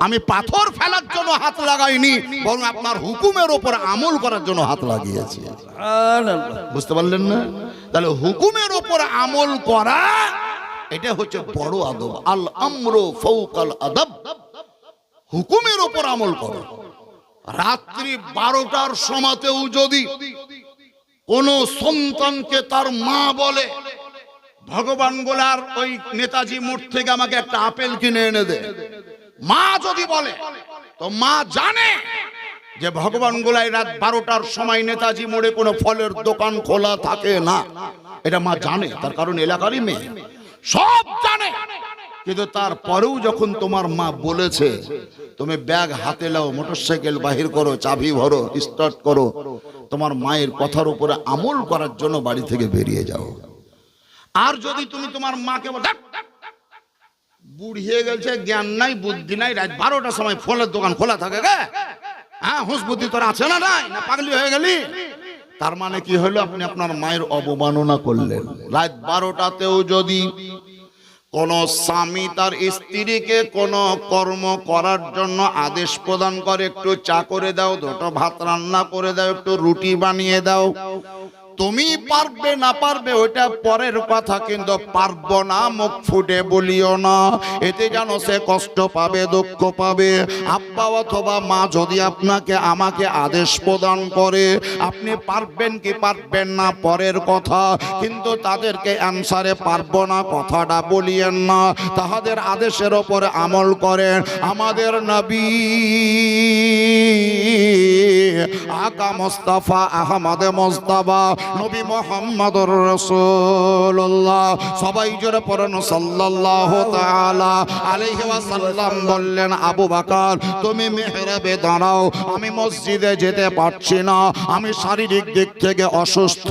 আমি পাথর ফেলার জন্য হাত লাগাইনি, বরং আপনার হুকুমের উপর আমল করার জন্য হাত লাগিয়েছি। বুঝতে পারলেন না? তাহলে হুকুমের উপর আমল করা এটা হচ্ছে বড় আদব। আল আমরু ফাওকাল আদব, হুকুমের উপর আমল করো। রাত্রি 12টার সময়তেও যদি কোন সন্তানকে তার মা বলে, ভগবান বলার ওই নেতাজি মোড় থেকে আমাকে একটা আপেল কিনে এনে দে, মা যদি বলে, তো মা জানে যে ভগবান গোলায় রাত 12টার সময় নেতাজি মোড়ে কোনো ফলের দোকান খোলা থাকে না। এটা মা জানে, তার কারণ এলাকারই মেয়ে, সব জানে। কিন্তু তারপরেও যখন তোমার মা বলেছে তুমি ব্যাগ হাতে নাও, মোটরসাইকেল বাহির করো, চাবি ভরো, স্টার্ট করো, তোমার মায়ের কথার উপরে আমল করার জন্য বাড়ি থেকে বেরিয়ে যাও। আর যদি তুমি তোমার মাকে বলো বুড়ি হয়ে গেছে, জ্ঞান নাই, বুদ্ধি নাই, রাত 12টার সময় ফলের দোকান খোলা থাকে গে, হ্যাঁ হুঁশ বুদ্ধি তোর আছে না, নাই না পাগলি হয়ে গেলি, তার মানে কি হলো? আপনি আপনার মায়ের অবমাননা করলেন। রাত 12টাতেও যদি কোন স্বামী তার স্ত্রীকে কোন কর্ম করার জন্য আদেশ প্রদান করে, একটু চা করে দাও, দুটো ভাত রান্না করে দাও, একটু রুটি বানিয়ে দাও, তুমি পারবে না পারবে ওটা পরের কথা, কিন্তু পারবো না মুখ ফুটে বলিও না, এতে যেন সে কষ্ট পাবে, দুঃখ পাবে। আব্বা অথবা মা যদি আপনাকে আমাকে আদেশ প্রদান করে, আপনি পারবেন কি পারবেন না পরের কথা, কিন্তু তাদেরকে অ্যানসারে পারবো না কথাটা বলিয়েন না, তাহাদের আদেশের ওপরে আমল করেন। আমাদের নবী আকা মুস্তাফা আহমদ মুস্তাফা নবী মুহাম্মদুর রাসূলুল্লাহ, সবাই জোরে পড়েন সাল্লাল্লাহু তাআলা আলাইহি ওয়াসাল্লাম বললেন, আবু বকর তুমি মিহরাবে দাঁড়াও, আমি মসজিদে যেতে পারছি না, আমি শারীরিক দিক থেকে অসুস্থ,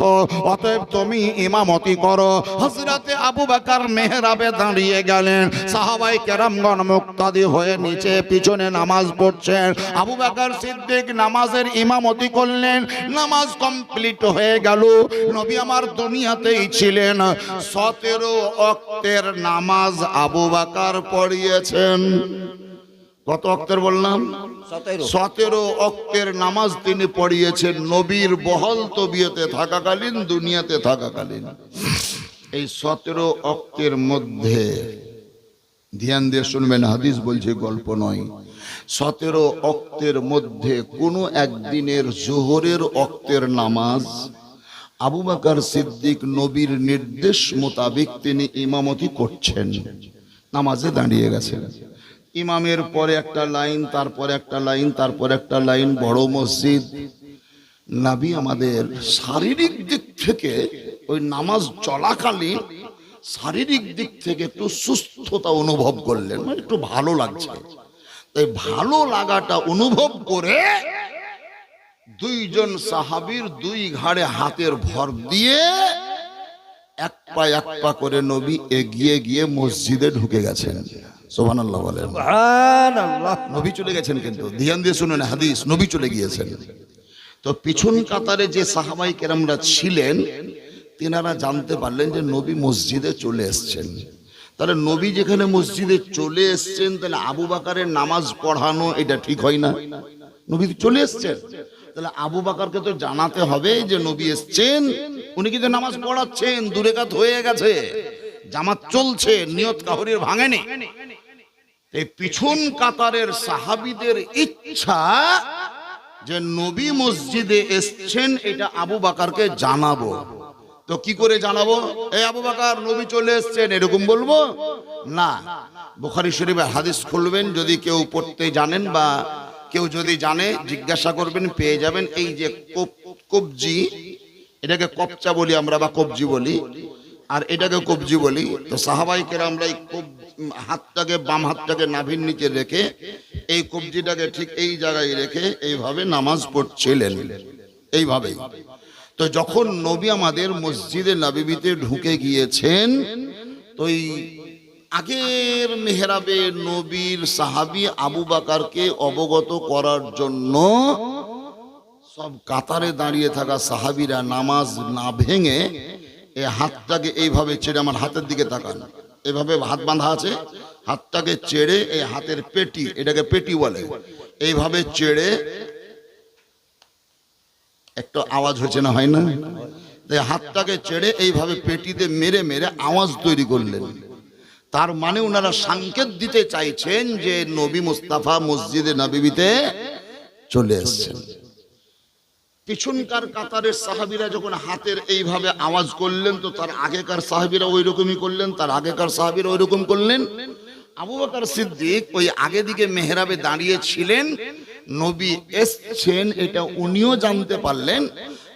অতএব তুমি ইমামতি করো। হযরতে আবু বকর মিহরাবে দাঁড়িয়ে গেলেন, সাহাবায়ে কেরামগণ মুক্তাদি হয়ে নিচে পিছনে নামাজ পড়ছেন। আবু বকর সিদ্দিক নামাজের ইমামতি করলেন, নামাজ কমপ্লিট হয়ে গেল। নবী আমার দুনিয়াতেই ছিলেন, 17 ওয়াক্তের নামাজ আবু বকর পড়িয়েছেন। কত ওয়াক্তের বললাম? 17 ওয়াক্তের নামাজ তিনি পড়িয়েছেন নবীর বহল তবিয়তে থাকাকালীন, দুনিয়াতে থাকাকালীন। এই 17 ওয়াক্তের মধ্যে ধ্যান দিয়ে শুনবেন, হাদিস বলছে, গল্প নয়। 17 ওয়াক্তের মধ্যে কোনো একদিনের জোহরের ওয়াক্তের নামাজ আবু বকর সিদ্দিক নবীর নির্দেশ মোতাবেক তিনি ইমামতি করছেন, নামাজে দাঁড়িয়ে গেছেন। ইমামের পরে একটা লাইন, তারপরে একটা লাইন, তারপরে একটা লাইন, বড় মসজিদ। নবী আমাদের শারীরিক দিক থেকে ওই নামাজ চলাকালীন শারীরিক দিক থেকে একটু সুস্থতা অনুভব করলেন, মানে একটু ভালো লাগছে। তাই ভালো লাগাটা অনুভব করে দুইজন সাহাবীর দুই ঘাড়ে হাতের ভর দিয়ে এক পা করে নবী এগিয়ে গিয়ে মসজিদে ঢুকে গেছেন। সুবহানাল্লাহ বলেন। সুবহানাল্লাহ। নবী চলে গেছেন, কিন্তু ধ্যান দিয়ে শুনুন হাদিস, নবী চলে গিয়েছেন। তো পিছন কাতারে যে সাহাবাই কেরামরা ছিলেন, তিনারা জানতে পারলেন যে নবী মসজিদে চলে এসছেন। তাহলে নবী যেখানে মসজিদে চলে এসছেন, তাহলে আবু বকরের নামাজ পড়ানো এটা ঠিক হয় না। নবী চলে এসছেন, তাহলে আবু বকরকে তো জানাতে হবে যে নবী এসছেন, উনি কিন্তু নামাজ পড়াচ্ছেন, দূরে কাত হয়ে গেছে, জামাত চলছে, নিয়ত কাহরির ভাঙেনি। এই পিছন কাতারের সাহাবীদের ইচ্ছা যে নবী মসজিদে এসছেন, এটা আবু বকরকে জানাবো। তো কি করে জানাবো? এই আবু বকর নবী চলে এসছেন এরকম বলবো না। বুখারী শরীফের হাদিস খুলবেন, যদি কেউ পড়তে জানেন বা কেউ যদি জানে জিজ্ঞাসা করবেন, পেয়ে যাবেন। এই যে কবজি, এটাকে কপচা বলি আমরা বা কবজি বলি, আর এটাকে কবজি বলি। তো সাহাবাই কেরামরা এই হাতটাকে, বাম হাতটাকে নাভির নিচে রেখে এই কবজিটাকে ঠিক এই জায়গায় রেখে এইভাবে নামাজ পড়ছিলেন, এইভাবেই। তো যখন নবী আমাদের মসজিদে নববীতে ঢুকে গিয়েছেন, তো এই আগের মেহরাবে নবীর সাহাবী আবু বকরকে অবগত করার জন্য সব কাতারে দাঁড়িয়ে থাকা সাহাবীরা নামাজ না ভেঙে এই হাতটাকে এইভাবে ছেড়ে, আমার হাতের দিকে তাকান, এইভাবে হাত বাঁধা আছে, হাতটাকে চেড়ে এই হাতের পেটি, এটাকে পেটি বলে, এইভাবে চেড়ে একটা আওয়াজ হচ্ছে না, হয় না? হাতটাকে চেড়ে এইভাবে পেটিতে মেরে মেরে আওয়াজ তৈরি করলেন। তার মানে ওনারা সংকেত দিতে চাইছেন যে নবী মুস্তাফা মসজিদে নববীতে চলে এসেছেন। পিছনকার কাতারের সাহাবীরা যখন হাতের এইভাবে আওয়াজ করলেন, তো তার আগেকার সাহাবীরা ওই রকমই করলেন, তার আগেকার সাহাবীরা ওই রকম করলেন। আবু বকর সিদ্দিক ওই আগে দিকে মেহরাবে দাঁড়িয়ে ছিলেন, নবী এসছেন এটা উনিও জানতে পারলেন,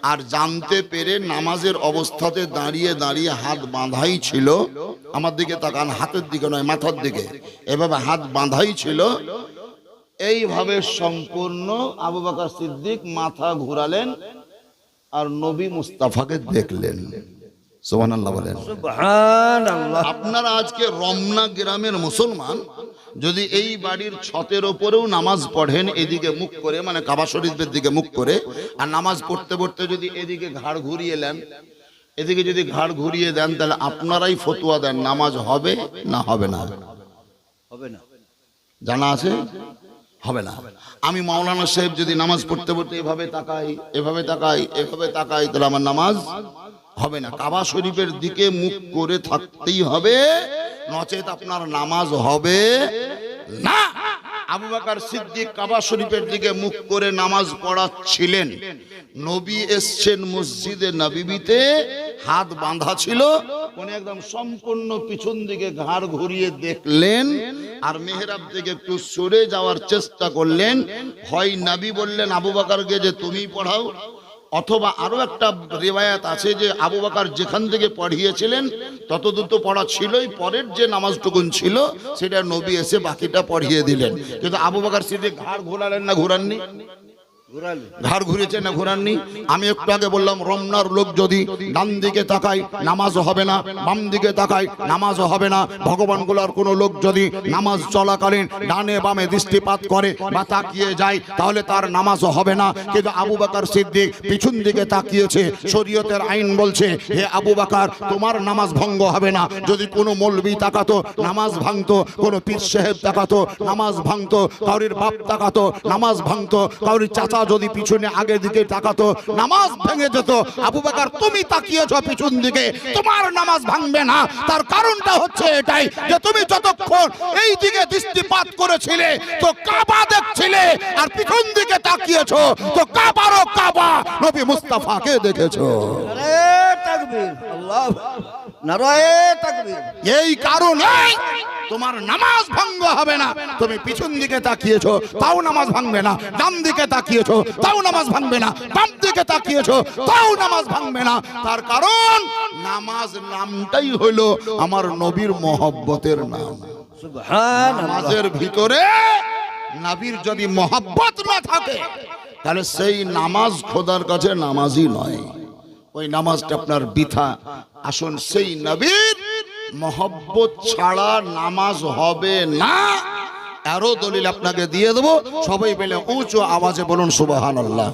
আর জানতে পেরে নামাজের অবস্থাতে দাঁড়িয়ে দাঁড়িয়ে হাত বাঁধাই ছিল। আমার দিকে তাকান, হাতের দিকে নয়, মাথার দিকে, এভাবে হাত বাঁধাই ছিল। এইভাবে সম্পূর্ণ আবু বকর সিদ্দিক মাথা ঘুরালেন আর নবী মুস্তাফাকে দেখলেন। সুবহানাল্লাহ বলেন। সুবহানাল্লাহ। আপনারা আজকে রমনা গ্রামের মুসলমান যদি এই বাড়ির ছতের ওপরেও নামাজ পড়েন এদিকে মুখ করে, মানে কাবা শরীফের দিকে মুখ করে, আর নামাজ পড়তে পড়তে যদি এদিকে ঘাড় ঘুরিয়ে নেন, এদিকে যদি ঘাড় ঘুরিয়ে দেন, তাহলে আপনারাই ফতোয়া দেন নামাজ হবে না হবে না? হবে না। জানা আছে? হবে না। আমি মাওলানা সাহেব যদি নামাজ পড়তে পড়তে এভাবে তাকাই, এভাবে তাকাই, এভাবে তাকাই, তাহলে আমার নামাজ হবে না। কাবা শরীফের দিকে মুখ করে থাকতেই হবে, নচেত আপনার নামাজ হবে না। আবু বকর সিদ্দিক কাবা শরীফের দিকে মুখ করে নামাজ পড়াচ্ছিলেন। নবী এসছেন মসজিদে নববীতে, হাত বাঁধা ছিল, উনি একদম সম্পূর্ণ পিছন দিকে ঘাড় ঘুরিয়ে দেখলেন আর মেহরাব থেকে একটু সরে যাওয়ার চেষ্টা করলেন। হয় নবী বললেন আবু বকরকে যে তুমি পড়াও, অথবা আরো একটা রিওয়ায়াত আছে যে আবু বকর যেখান থেকে পড়িয়েছিলেন ততদূর তো পড়া ছিলই, পরের যে নামাজটুকুন ছিল সেটা নবী এসে বাকিটা পড়িয়ে দিলেন। কিন্তু আবু বকর সিদ্দিক ঘাড় ঘোরালেন না ঘোরাননি? ঘাড় ঘুরেছে না ঘোরাননি? আমি একটু আগে বললাম রমনার লোক যদি ডান দিকে তাকায় নামাজ হবে না, বাম দিকে তাকায় নামাজ হবে না। ভগবানগুলোর কোন লোক যদি নামাজ চলাকালীন ডানে বামে দৃষ্টিপাত করে বা তাকিয়ে যায় তাহলে তার নামাজ হবে না। কিন্তু আবু বকর সিদ্দিক পিছন দিকে তাকিয়েছে, শরীয়তের আইন বলছে হে আবু বকর তোমার নামাজ ভঙ্গ হবে না। যদি কোনো মৌলবি তাকাতো নামাজ ভাঙতো, কোনো পীর সাহেব তাকাতো নামাজ ভাঙতো, কাউরির বাপ তাকাতো নামাজ ভাঙতো, কাউরির চাচা যদি পিছনে আগে দিকে তাকাতো নামাজ ভেঙে যেত। আবু বকর তুমি তাকিয়েছো পিছন দিকে, তোমার নামাজ ভাঙবে না। তার কারণটা হচ্ছে এটাই যে তুমি যতক্ষণ এই দিকে দৃষ্টিপাত করেছিলে তো কাবা দেখছিলে, আর পিছন দিকে তাকিয়েছো তো কাবারও কাবা নবী মুস্তাফাকে দেখেছো। নারে তাকবীর, আল্লাহু নারে তাকবীর। এই কারণে তোমার নামাজ ভঙ্গ হবে না। তুমি পিছন দিকে তাকিয়েছো তাও নামাজ ভাঙবে না, ডান দিকে তাকিয়েছো তাও নামাজ ভাঙবে না, বাম দিকে তাকিয়েছো তাও নামাজ ভাঙবে না। তার কারণ নামাজ নামটাই হলো আমার নবীর মহব্বতের নাম। সুবহানাল্লাহ। নামাজের ভিতরে নবীর যদি মহব্বত না থাকে তাহলে সেই নামাজ খোদার কাছে নামাজই নয়, ওই নামাজটা আপনার বৃথা। আসুন সেই নবীর মহব্বত ছাড়া নামাজ হবে না, আরো দলিল আপনাকে দিয়ে দেবো। সবাই পেলে উঁচু আওয়াজে বলুন সুবহানাল্লাহ।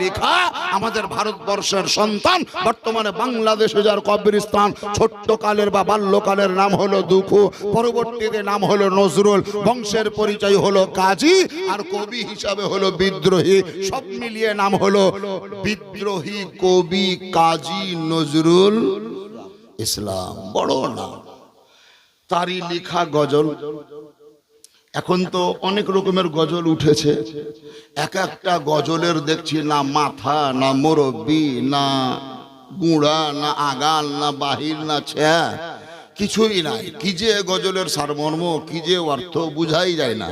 লেখা আমাদের ভারতবর্ষের সন্তান বর্তমানে বাংলাদেশে যার কবরস্থান, ছোট্ট কালের বা বাল্যকালের নাম হলো দুঃখু, পরবর্তীতে নাম হলো নজরুল, বংশের পরিচয় হলো কাজী, আর কবি হিসাবে হলো বিদ্রোহী। সব মিলিয়ে নাম হলো বিদ্রোহী কবি কাজী নজরুল ইসলাম, বড় নাম। তারই লেখা গজল। এখন তো অনেক রকমের গজল উঠেছে, এক একটা গজলের দেখছি না মাথা, না মুরব্বি, না গুঁড়া, না আগাল, না বাহির, না ছেয়া, কিছুই নাই। কি যে গজলের সারমর্ম, কি যে অর্থ বুঝাই যায় না।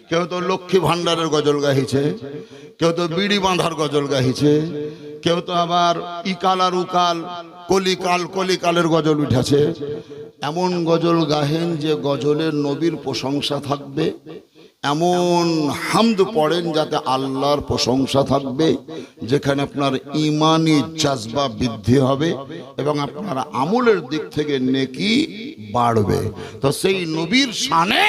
কেউ তো লক্ষ্মী ভান্ডারের গজল গাইছে, কেউ তো বিড়ি বাঁধার গজল গাইছে, কেউ তো আবার ইকাল আর উকাল, কলিকাল কলিকালের গজল উঠেছে। এমন গজল গাহেন যে গজলের নবীর প্রশংসা থাকবে, এমন হামদ পড়েন যাতে আল্লাহর প্রশংসা থাকবে, যেখানে আপনার ঈমানি জাজবা বৃদ্ধি হবে এবং আপনার আমলের দিক থেকে নেকি বাড়বে। তো সেই নবীর শানে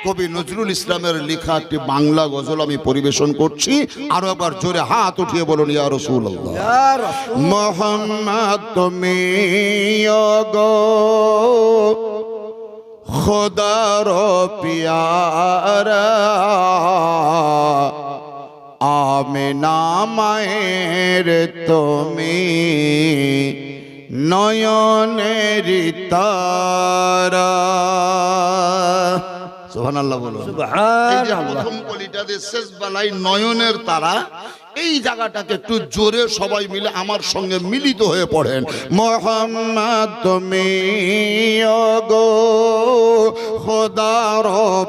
কবি নজরুল ইসলামের লেখা একটি বাংলা গজল আমি পরিবেশন করছি। আরো একবার জোরে হাত উঠিয়ে বলুন ইয়া রাসূলুল্লাহ। মুহাম্মদ তুমি গো খোদার পিয়ারা আমিনা মায়ের তুমি নয়নের তারা। সুবহানাল্লাহ বলুন। সুবহানাল্লাহ। প্রথম কলিটাতে শেষ বেলায় নয়নের তারা, এই জায়গাটাকে একটু জোরে সবাই মিলে আমার সঙ্গে মিলিত হয়ে পড়েন। মোহাম্মদ তুমি গো খোদার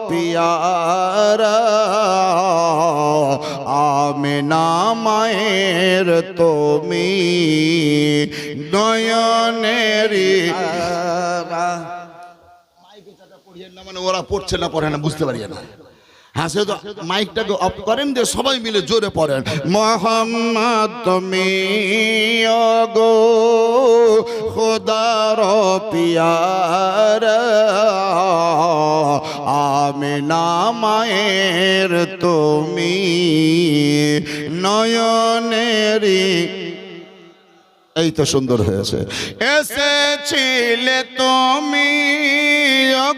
পিয়ারা আমিনা মায়ের তুমি নয়নেরি। মানে ওরা পড়ছে না পড়ে না বুঝতে পারি না। হ্যাঁ, সে তো মাইকটাকে অফ করেন যে সবাই মিলে জোরে পড়েন। মোহাম্মদ তুমি গো খোদার পিয়ারা আমিনা মায়ের তুমি নয়নেরি। এই তো সুন্দর হয়েছে। এসেছিলে তুমি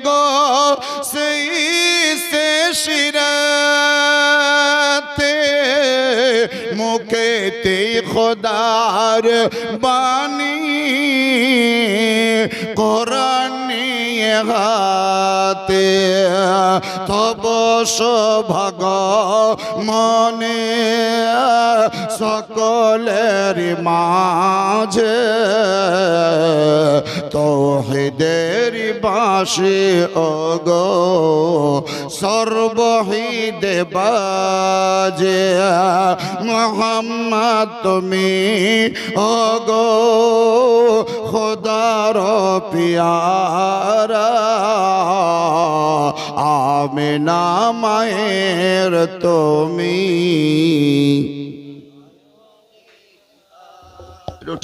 গো সেই শেষরাতে মুখেতে খোদার বাণী কোরআন হাতে তব সৌভাগ্য মনে সকলের মাঝে তৌহিদের বাঁশি ওগো সর্বহিদে বাজে। মোহাম্মদ তুমি ওগো খোদার পিয়ারা আমিনা মায়ের তুমি।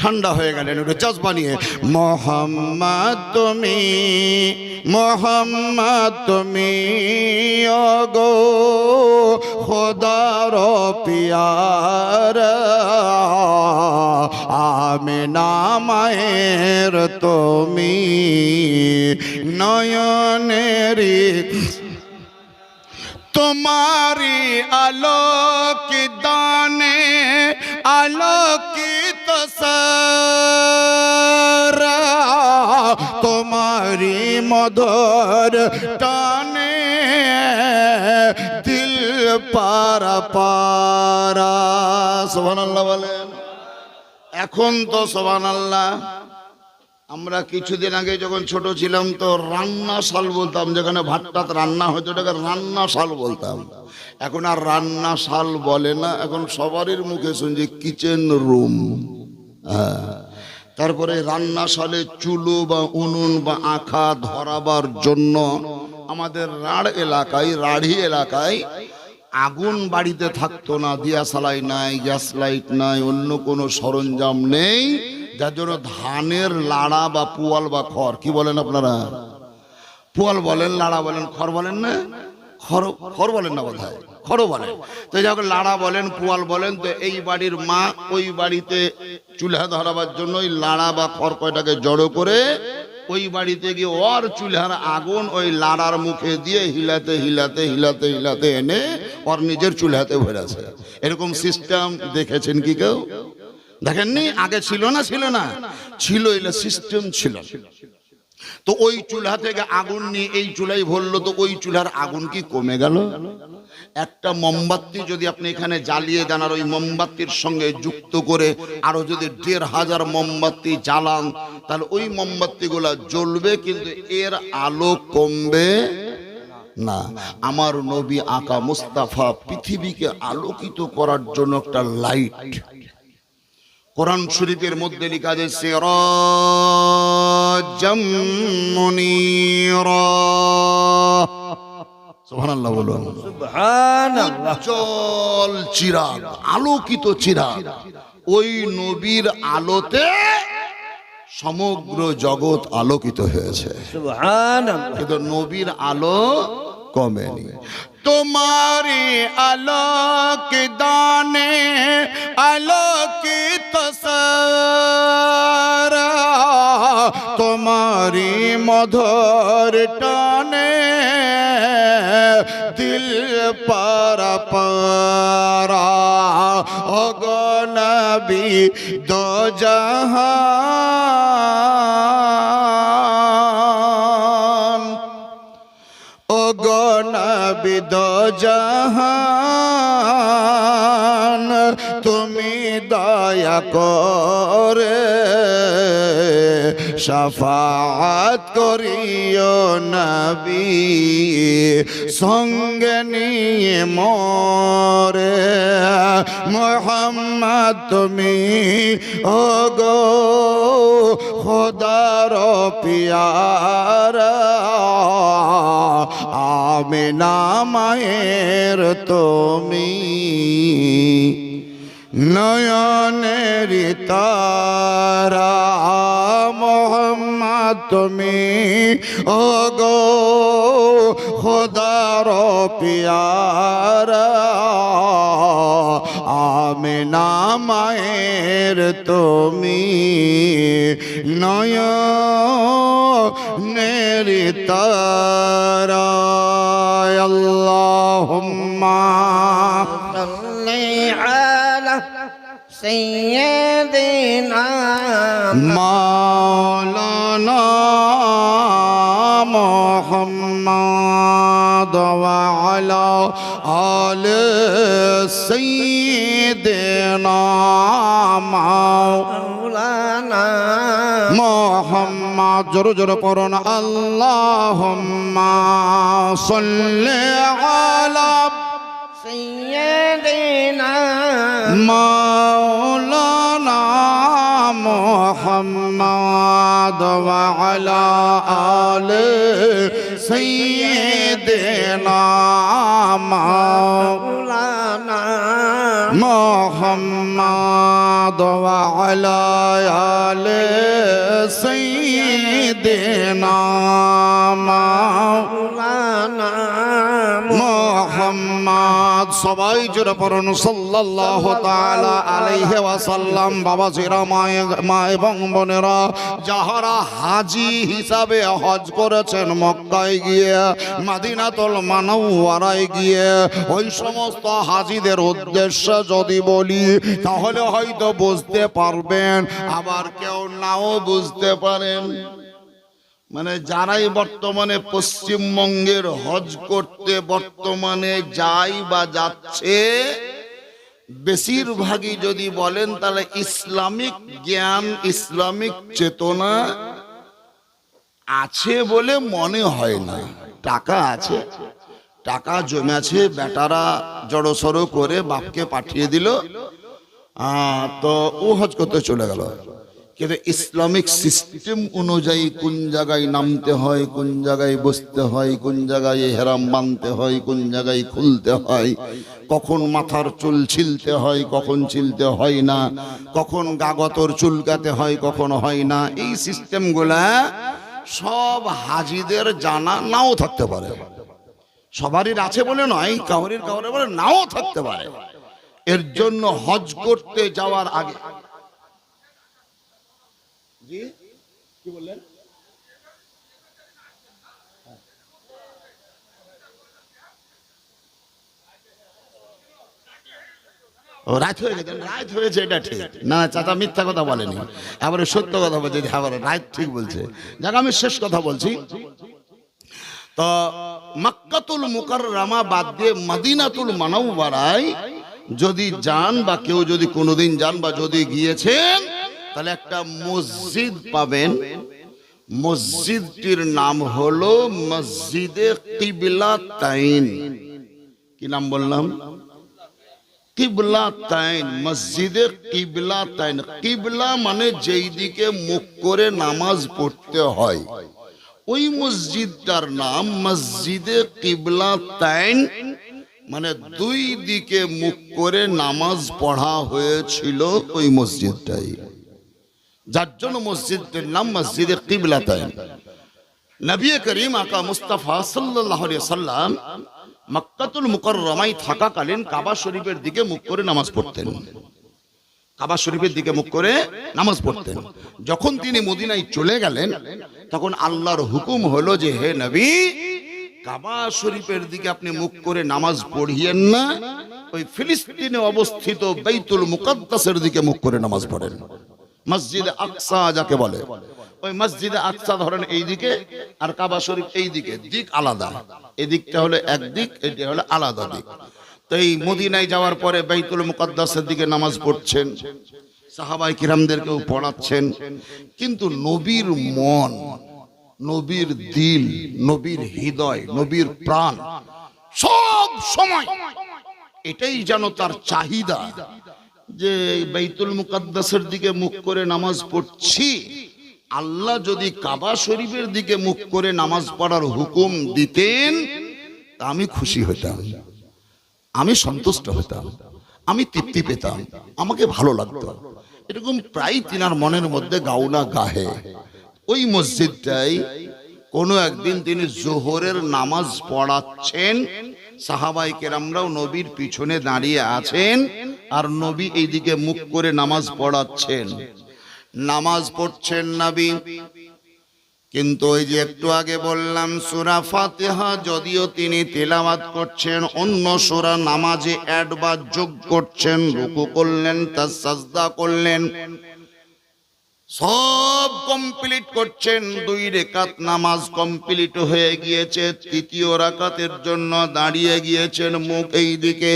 ঠান্ডা হয়ে গেলেন, একটু জজবা নিয়ে। মোহাম্মদ তুমি, মোহাম্মদ তুমি গো খোদার পিয়ারা আমিনা মায়ের তুমি নয়নেরি। তোমারি আলোক দানে আলোকিত সারা তোমারি মধুর টানে দিল পারা পারা। সুবহানাল্লাহ বলেন। এখন তো সুবহানাল্লাহ, আমরা কিছুদিন আগে যখন ছোট ছিলাম তো রান্না শাল বলতাম, যেখানে ভাতটাত রান্না হতো ওটাকে রান্না শাল বলতাম। এখন আর রান্না শাল বলে না, এখন সবারই মুখে শুনছি কিচেন রুম। তারপরে রান্না শালে চুলো বা উনুন বা আখা ধরাবার জন্য আমাদের রাঢ়ি এলাকায় আগুন বাড়িতে থাকতো না, দিয়াশালাই নাই, গ্যাস লাইট নাই, অন্য কোনো সরঞ্জাম নেই, যার জন্য ধানের লাড়া বা পুয়াল বা খড়, কি বলেন আপনারা? পুয়াল বলেন, লাড়া বলেন, খড় বলেন না? খড় বলেন না বোধহয়, খড়ও বলেন। তো যাই হোক, লাড়া বলেন, পুয়াল বলেন। তো এই বাড়ির মা ওই বাড়িতে চুলহা ধরাবার জন্য ওই লাড়া বা খড় কয়টাকে জড়ো করে ওই বাড়িতে গিয়ে ওর চুলহার আগুন ওই লাড়ার মুখে দিয়ে হিলাতে হিলাতে হিলাতে হিলাতে এনে ওর নিজের চুলহাতে ভরেছে। এরকম সিস্টেম দেখেছেন কি কেউ? দেখেননি? আগে ছিল না? ছিল না, ছিল, এলে সিস্টেম ছিল। তো ওই চুলহা থেকে আগুন নিয়ে এই চুলাই ভরলো, তো ওই চুলহার আগুন কি কমে গেল? একটা মোমবাতি যদি আপনি এখানে জ্বালিয়ে দেন আর ওই মোমবাতির সঙ্গে যুক্ত করে আরো যদি ১৫০০ মোমবাতি জ্বালান, তাহলে ওই মোমবাতি গুলা জ্বলবে, কিন্তু এর আলো কমবে না। আমার নবী আকা মুস্তাফা পৃথিবীকে আলোকিত করার জন্য একটা লাইট, কোরআন শরীফের মধ্যে লেখা আছে সিরাজাম মুনীরা। সুবহানাল্লাহ বলুন। সুবহানাল্লাহ। উজ্জ্বল চিরাগ, আলোকিত চিরাগ। ওই নবীর আলোতে সমগ্র জগৎ আলোকিত হয়েছে। সুবহানাল্লাহ। কিন্তু নবীর আলো কমেনি। তোমারি আলোক দানে আলোকিত সারা তোমারি তোমারি মধুর টানে দিল পারা পারা ওগো নবী দো জাহান ওগো নবী দো জাহান তুমি দয়া করে শাফাআত করিও নবী সঙ্গে নিয়ে মোরে মুহাম্মদ তুমি ওগো খোদার পিয়ারা আমিনা মায়ের তুমি নয়নের তারা মোহাম্মদ তুমি ওগো খোদার পিয়ারা আমিনা মায়ের তুমি নয়নের তারা আল্লাহুম্মা سيدنا مولانا محمد وعلى آل سيدنا مولانا محمد جرو جرو پرون اللهم صل على سيدنا مولانا محمد وعلى آل سيدنا مولانا محمد وعلى آل سيدنا مولانا মোহাম্মদ সবাই জোরে পড়ুন সাল্লাল্লাহু তাআলা আলাইহি ওয়াসাল্লাম। বাবাজিরা মা এবং বোনেরা যাহারা হাজী হিসাবে হজ করেছেন মক্কায় গিয়ে মদিনাতুল মুনাওয়ারায় গিয়ে ওই সমস্ত হাজীদের উদ্দেশ্যে যদি বলি তাহলে হয়তো বুঝতে পারবেন, আবার কেউ নাও বুঝতে পারেন। মানে যারাই বর্তমানে পশ্চিমবঙ্গের হজ করতে বর্তমানে যায় বা যাচ্ছে, বেশিরভাগই যদি বলেন তাহলে ইসলামিক জ্ঞান ইসলামিক চেতনা আছে বলে মনে হয় না। টাকা আছে, টাকা জমেছে, বেটারা জড়সড়ো করে বাপকে পাঠিয়ে দিল, তো ও হজ করতে চলে গেল। কিন্তু ইসলামিক সিস্টেম অনুযায়ী কোন জায়গায় নামতে হয়, কোন জায়গায় বসতে হয়, কোন জায়গায় হেরাম বাঁধতে হয়, কোন জায়গায় খুলতে হয়, কখন মাথার চুল ছিলতে হয়, কখন ছিলতে হয় না, কখন গাগতর চুলকাতে হয়, কখন হয় না, এই সিস্টেমগুলা সব হাজীদের জানা নাও থাকতে পারে। সবারই আছে বলে নয়, কাউরির বলে নাও থাকতে পারে। এর জন্য হজ করতে যাওয়ার আগে জি কি বললেন? রাত হয়ে গেছে, রাত হয়েছে এটা ঠিক না, চাচা মিথ্যা কথা বলেনি, এবারে সত্য কথা বলছে, এবারে রাত ঠিক বলছে। যাক আমি শেষ কথা বলছি। তো মক্কাতুল মুকাররমা বাদ দিয়ে মদিনাতুল মুনাওয়ারায় যদি যান বা কেউ যদি কোনোদিন যান বা যদি গিয়েছেন তাহলে একটা মসজিদ পাবেন। মসজিদটির নাম হলো মসজিদে কিবলাতাইন। কি নাম বললাম? কিবলাতাইন, মসজিদে কিবলাতাইন। কিবলা মানে যেই দিকে মুখ করে নামাজ পড়তে হয়, ওই মসজিদটার নাম মসজিদে কিবলাতাইন, মানে দুই দিকে মুখ করে নামাজ পড়া হয়েছিল ওই মসজিদটাই, যার জন্য মসজিদটির নাম মসজিদে কিবলাতাইন। নবী করিম আকা মুস্তাফা সাল্লাল্লাহু আলাইহি সাল্লাম মক্কাতুল মুকাররমায় থাকাকালীন কাবা শরীফের দিকে মুখ করে নামাজ পড়তেন। কাবা শরীফের দিকে মুখ করে নামাজ পড়তেন। যখন তিনি মদিনায় চলে গেলেন তখন আল্লাহর হুকুম হলো যে হে নবী, কাবা শরীফের দিকে আপনি মুখ করে নামাজ পড়িয়েন না, ওই ফিলিস্তিনে অবস্থিত বাইতুল মুকাদ্দাসের দিকে মুখ করে নামাজ পড়েন। মসজিদে আকসা যাকে বলে, ওই মসজিদে আকসা ধরেন এই দিকে আর কাবা শরীফ এই দিকে, দিক আলাদা। এই দিকটা হলো এক দিক, এটা হলো আলাদা দিক। তো এই মদিনায় যাওয়ার পরে বাইতুল মুকাদ্দাসের দিকে নামাজ পড়ছেন, সাহাবায়ে কিরামদেরকেও পড়াচ্ছেন। কিন্তু নবীর মন, নবীর দিল, নবীর হৃদয়, নবীর প্রাণ সব সময় এটাই যেন তার চাহিদা যে বাইতুল মুকাদ্দাসের দিকে মুখ করে নামাজ পড়ছি, আল্লাহ যদি কাবা শরীফের দিকে মুখ করে নামাজ পড়ার হুকুম দিতেন তা আমি খুশি হতাম, আমি সন্তুষ্ট হতাম, আমি তৃপ্তি পেতাম, আমাকে ভালো লাগতো। এরকম প্রায় তিনার মনের মধ্যে গাওনা গাহে। ওই মসজিদটাই কোনো একদিন তিনি জোহরের নামাজ পড়াচ্ছেন, সাহাবায়ে কেরামরাও নবীর পিছনে দাঁড়িয়ে আছেন, আর নবী এইদিকে মুখ করে নামাজ পড়াচ্ছেন। নামাজ পড়ছেন নবী, কিন্তু ওই যে একটু আগে বললাম সূরা ফাতিহা যদিও তিনি তেলাওয়াত করছেন, অন্য সূরা নামাজে অ্যাড বা যোগ করছেন, রুকু করলেন, তার সাজদা করলেন, সব কমপ্লিট করছেন। 2 রাকাত নামাজ কমপ্লিট হয়ে গিয়েছে, তৃতীয় রাকাতের জন্য দাঁড়িয়ে গিয়েছেন মুখ এই দিকে।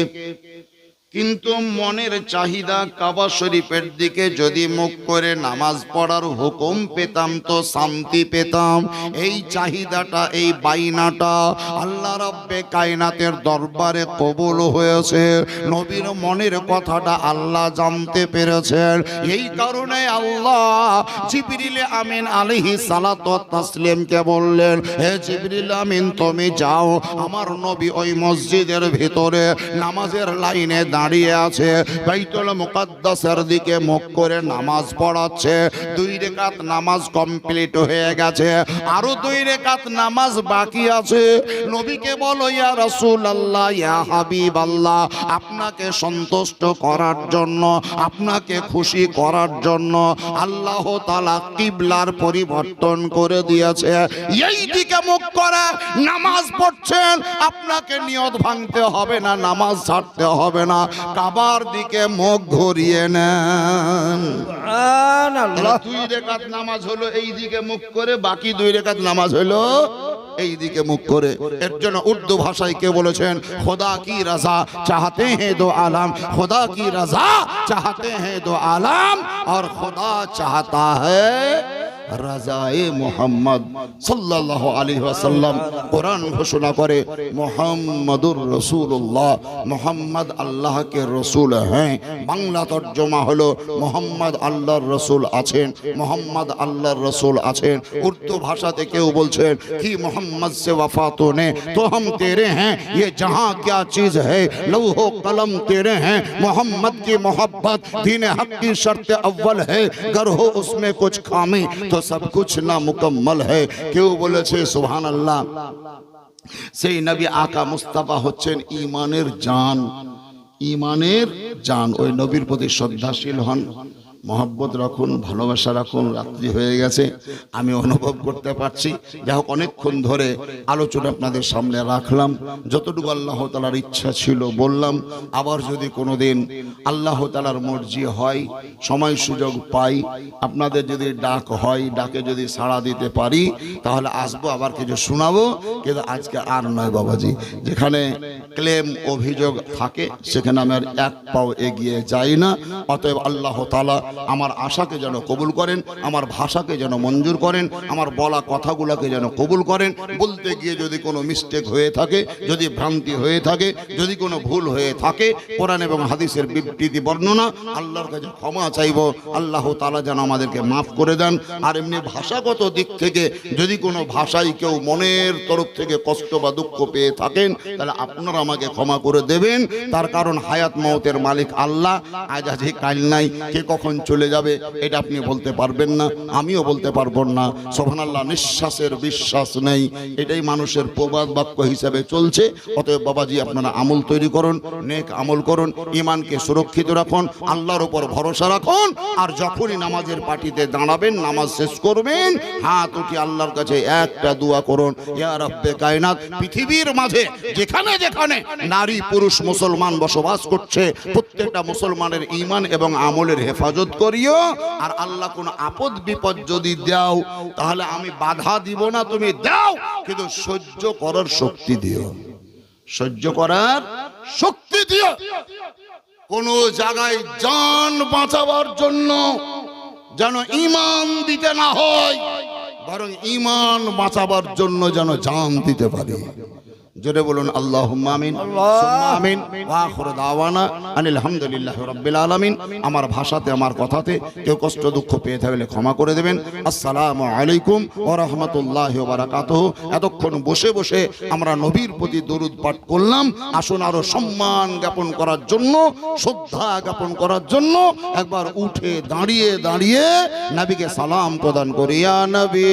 কিন্তু মনের চাহিদা কাবা শরীফের দিকে যদি মুখ করে নামাজ পড়ার হুকুম পেতাম তো শান্তি পেতাম। এই চাহিদাটা, এই বাইনাটা আল্লাহ রাব্বে কায়নাতের দরবারে কবুল হয়েছে। নবীর মনের কথাটা আল্লাহ জানতে পেরেছেন। এই কারণে আল্লাহ জিবরিল আমিন আলাইহিস সালাতু ওয়াত তাসলিমকে বললেন, হে জিবরিল আমিন তুমি যাও, আমার নবী ওই মসজিদের ভিতরে নামাজের লাইনে দাঁড়িয়ে আছে, বাইতুল মুকাদ্দাসের দিকে মুখ করে নামাজ পড়াচ্ছে। 2 রাকাত নামাজ কমপ্লিট হয়ে গেছে, আরো 2 রাকাত নামাজ বাকি আছে। নবীকে বলো, ইয়া রাসূলুল্লাহ, ইয়া হাবিবাল্লাহ, আপনাকে সন্তুষ্ট করার জন্য, আপনাকে খুশি করার জন্য আল্লাহ তাআলা কিবলার পরিবর্তন করে দিয়েছে। এই দিকে মুখ করে নামাজ পড়ছেন, আপনাকে নিয়ত ভাঙতে হবে না, নামাজ ছাড়তে হবে না, কাবার দিকে মুখ ঘুরিয়ে নেন। সুবহানাল্লাহ। 2 রাকাত নামাজ হলো এই দিকে মুখ করে, বাকি 2 রাকাত নামাজ হলো এই দিকে মুখ করে। এর জন্য উর্দু ভাষায় কে বলেছেন, খোদা কি রাজা চাহতে हैं दो आलम, खुदा की रजा चाहते हैं दो आलम, और खुदा चाहता है রাজায়ে মুহাম্মদ সাল্লাল্লাহু আলাইহি ওয়াসাল্লাম। কোরআন ঘোষণা করে মুহাম্মাদুর রাসূলুল্লাহ, মুহাম্মদ আল্লাহ के রসুল हैं। বাংলা তরজমা হলো মুহাম্মদ আল্লাহর রসুল আছেন, মুহাম্মদ আল্লাহর রসুল আছেন। উর্দু ভাষাতে কেউ বলছেন कि मोहम्मद से वफा तूने तो हम तेरे हैं, ये जहां क्या चीज है लौहो कलम तेरे हैं, मोहम्मद की मोहब्बत दीन हक की शर्त अव्वल है, गर हो उसमें कुछ खामी तो सब कुछ ना मुकम्मल है। কেউ বলেছে সুবহানাল্লাহ, সেই নবী আকা মুস্তাফা হচ্ছেন ঈমানের জান, ঈমানের জান। ওই নবীর প্রতি শ্রদ্ধাশীল হন, মহব্বত রাখুন, ভালোবাসা রাখুন। রাত্রি হয়ে গেছে, আমি অনুভব করতে পারছি। যাই হোক, অনেকক্ষণ ধরে আলোচনা আপনাদের সামনে রাখলাম, যতটুকু আল্লাহ তাআলার ইচ্ছা ছিল বললাম। আবার যদি কোনো দিন আল্লাহ তাআলার মর্জি হয়, সময় সুযোগ পাই, আপনাদের যদি ডাক হয়, ডাকে যদি সাড়া দিতে পারি, তাহলে আসবো, আবার কিছু শোনাবো। কিন্তু আজকে আর নয় বাবাজি, যেখানে ক্লেম অভিযোগ থাকে সেখানে আমি আর এক পাও এগিয়ে যাই না। অতএব আল্লাহ তাআলা আমার আশাকে যেন কবুল করেন, আমার ভাষাকে যেন মঞ্জুর করেন, আমার বলা কথাগুলোকে যেন কবুল করেন। বলতে গিয়ে যদি কোনো মিস্টেক হয়ে থাকে, যদি ভ্রান্তি হয়ে থাকে, যদি কোনো ভুল হয়ে থাকে, কোরআন এবং হাদিসের বিবৃতি বর্ণনা, আল্লাহর কাছে ক্ষমা চাইব। আল্লাহ তাআলা যেন আমাদেরকে মাফ করে দেন। আর এমনি ভাষাগত দিক থেকে যদি কোনো ভাষায় কেউ মনের তরফ থেকে কষ্ট বা দুঃখ পেয়ে থাকেন, তাহলে আপনারা আমাকে ক্ষমা করে দেবেন। তার কারণ হায়াত মওতের মালিক আল্লাহ, আজ কাল নাই, কে কখন চলে যাবে এটা আপনি বলতে পারবেন না, আমিও বলতে পারবো না। সুবহানাল্লাহ, নিঃশ্বাসের বিশ্বাস নেই, এটাই মানুষের প্রবাদ বাক্য হিসেবে চলছে। অতএব বাবাজি, আপনারা আমল তৈরি করুন, নেক আমল করুন, ঈমানকে সুরক্ষিত রাখুন, আল্লাহর উপর ভরসা রাখুন। আর যখনই নামাজের পার্টিতে দাঁড়াবেন, নামাজ শেষ করবেন, হাত উঠে আল্লাহর কাছে একটা দোয়া করুন, ইয়া রব্বে কায়নাত, পৃথিবীর মাঝে যেখানে যেখানে নারী পুরুষ মুসলমান বসবাস করছে, প্রত্যেকটা মুসলমানের ঈমান এবং আমলের হেফাজত করিও। আর আল্লাহ কোন আপদ বিপদ যদি দাও, তাহলে আমি বাধা দিব না, তুমি দাও, কিন্তু সহ্য করার শক্তি দিও, সহ্য করার শক্তি দিও। কোন জায়গায় জান বাঁচাবার জন্য যেন ঈমান দিতে না হয়, বরং ঈমান বাঁচাবার জন্য যেন জান দিতে পারি। জোরে বলুন আল্লাহুম্মা আমিন, সুম্মা আমিন। ওয়া আখিরু দাওয়ানা আনিল হামদুলিল্লাহি রাব্বিল আলামিন। আমার ভাষাতে, আমার কথাতে কেউ কষ্ট দুঃখ পেয়ে থাকলে ক্ষমা করে দেবেন। আসসালামু আলাইকুম ওয়া রাহমাতুল্লাহি ওয়া বারাকাতুহু। এতক্ষণ বসে বসে আমরা নবীর প্রতি দরুদ পাঠ করলাম। আসুন আরো সম্মান জ্ঞাপন করার জন্য, শ্রদ্ধা জ্ঞাপন করার জন্য একবার উঠে দাঁড়িয়ে দাঁড়িয়ে নবীকে সালাম প্রদান করি। ইয়া নবী